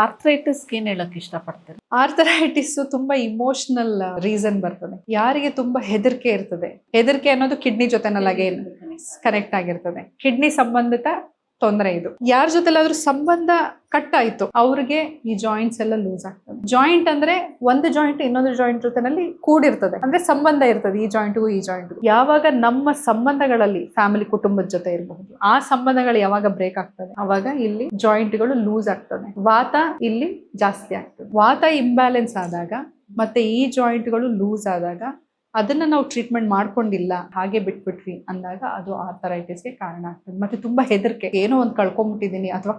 Arthritis ಏನ್ ಹೇಳಕ್ ಇಷ್ಟಪಡ್ತೀರಿ? ಆರ್ಥರೈಟಿಸ್ ತುಂಬಾ ಇಮೋಷನಲ್ ರೀಸನ್ ಬರ್ತದೆ. ಯಾರಿಗೆ ತುಂಬಾ ಹೆದರಿಕೆ ಇರ್ತದೆ, ಹೆದರಿಕೆ ಅನ್ನೋದು ಕಿಡ್ನಿ ಜೊತೆನಲ್ಲಾಗೆ ಕನೆಕ್ಟ್ ಆಗಿರ್ತದೆ. ಕಿಡ್ನಿ ಸಂಬಂಧಿತ ತೊಂದರೆ ಇದು. ಯಾರ ಜೊತೆಲಾದ್ರೂ ಸಂಬಂಧ ಕಟ್ ಆಯ್ತು ಅವ್ರಿಗೆ ಈ ಜಾಯಿಂಟ್ಸ್ ಎಲ್ಲ ಲೂಸ್ ಆಗ್ತದೆ. ಜಾಯಿಂಟ್ ಅಂದ್ರೆ ಒಂದು ಜಾಯಿಂಟ್ ಇನ್ನೊಂದು ಜಾಯಿಂಟ್ ಜೊತೆನಲ್ಲಿ ಕೂಡಿರ್ತದೆ, ಅಂದ್ರೆ ಸಂಬಂಧ ಇರ್ತದೆ ಈ ಜಾಯಿಂಟ್ಗೂ ಈ ಜಾಯಿಂಟ್ಗೂ. ಯಾವಾಗ ನಮ್ಮ ಸಂಬಂಧಗಳಲ್ಲಿ ಫ್ಯಾಮಿಲಿ ಕುಟುಂಬದ ಜೊತೆ ಇರಬಹುದು, ಆ ಸಂಬಂಧಗಳು ಯಾವಾಗ ಬ್ರೇಕ್ ಆಗ್ತದೆ ಅವಾಗ ಇಲ್ಲಿ ಜಾಯಿಂಟ್ಗಳು ಲೂಸ್ ಆಗ್ತದೆ. ವಾತ ಇಲ್ಲಿ ಜಾಸ್ತಿ ಆಗ್ತದೆ. ವಾತ ಇಂಬ್ಯಾಲೆನ್ಸ್ ಆದಾಗ ಮತ್ತೆ ಈ ಜಾಯಿಂಟ್ಗಳು ಲೂಸ್ ಆದಾಗ ಅದನ್ನ ನಾವು ಟ್ರೀಟ್ಮೆಂಟ್ ಮಾಡ್ಕೊಂಡಿಲ್ಲ, ಹಾಗೆ ಬಿಟ್ಬಿಟ್ವಿ ಅಂದಾಗ ಅದು ಆರ್ಥರೈಟಿಸ್ಗೆ ಕಾರಣ ಆಗ್ತದೆ. ಮತ್ತೆ ತುಂಬಾ ಹೆದರಿಕೆ, ಏನೋ ಒಂದು ಕಳ್ಕೊಂಡ್ಬಿಟ್ಟಿದೀನಿ ಅಥವಾ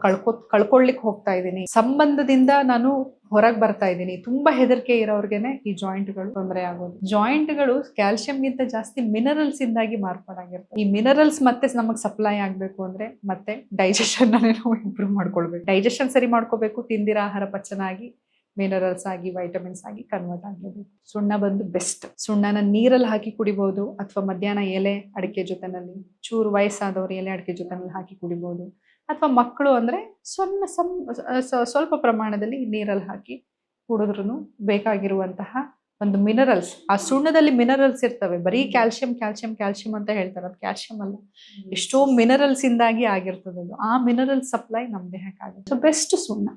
ಕಳ್ಕೊಳ್ಳಿಕ್ ಹೋಗ್ತಾ ಇದ್ದೀನಿ, ಸಂಬಂಧದಿಂದ ನಾನು ಹೊರಗೆ ಬರ್ತಾ ಇದ್ದೀನಿ, ತುಂಬಾ ಹೆದರಿಕೆ ಇರೋರ್ಗೆನೆ ಈ ಜಾಯಿಂಟ್ಗಳು ತೊಂದರೆ ಆಗೋದು. ಜಾಯಿಂಟ್ಗಳು ಕ್ಯಾಲ್ಸಿಯಂಗಿಂತ ಜಾಸ್ತಿ ಮಿನರಲ್ಸ್ ಇಂದಾಗಿ ಮಾರ್ಪಾಡಾಗಿರ್ತವೆ. ಈ ಮಿನರಲ್ಸ್ ಮತ್ತೆ ನಮಗೆ ಸಪ್ಲೈ ಆಗ್ಬೇಕು ಅಂದ್ರೆ ಮತ್ತೆ ಡೈಜೆಷನ್ ನಾವು ಇಂಪ್ರೂವ್ ಮಾಡ್ಕೊಳ್ಬೇಕು. ಡೈಜೆಷನ್ ಸರಿ ಮಾಡ್ಕೋಬೇಕು, ತಿಂದಿರೋ ಆಹಾರ ಪಚನ ಆಗಿ ಮಿನರಲ್ಸ್ ಆಗಿ ವೈಟಮಿನ್ಸ್ ಆಗಿ ಕನ್ವರ್ಟ್ ಆಗಬೇಕು. ಸುಣ್ಣ ಬಂದು ಬೆಸ್ಟ್. ಸುಣ್ಣನ ನೀರಲ್ಲಿ ಹಾಕಿ ಕುಡಿಬಹುದು ಅಥವಾ ಮಧ್ಯಾಹ್ನ ಎಲೆ ಅಡಿಕೆ ಜೊತೆನಲ್ಲಿ ಚೂರು ವಯಸ್ಸಾದವರು ಎಲೆ ಅಡಿಕೆ ಜೊತೆನಲ್ಲಿ ಹಾಕಿ ಕುಡಿಬಹುದು. ಅಥವಾ ಮಕ್ಕಳು ಅಂದ್ರೆ ಸ್ವಲ್ಪ ಪ್ರಮಾಣದಲ್ಲಿ ನೀರಲ್ಲಿ ಹಾಕಿ ಕುಡಿದ್ರೂ ಬೇಕಾಗಿರುವಂತಹ ಒಂದು ಮಿನರಲ್ಸ್, ಆ ಸುಣ್ಣದಲ್ಲಿ ಮಿನರಲ್ಸ್ ಇರ್ತವೆ. ಬರೀ ಕ್ಯಾಲ್ಸಿಯಂ ಕ್ಯಾಲ್ಸಿಯಂ ಕ್ಯಾಲ್ಸಿಯಂ ಅಂತ ಹೇಳ್ತಾರೆ, ಅದು ಕ್ಯಾಲ್ಸಿಯಂ ಅಲ್ಲ, ಎಷ್ಟೋ ಮಿನರಲ್ಸ್ ಇಂದಾಗಿ ಆಗಿರ್ತದೆ ಅದು. ಆ ಮಿನರಲ್ ಸಪ್ಲೈ ನಮ್ಮ ದೇಹಕ್ಕೆ ಆಗುತ್ತೆ. ಸೊ ಬೆಸ್ಟ್ ಸುಣ್ಣ.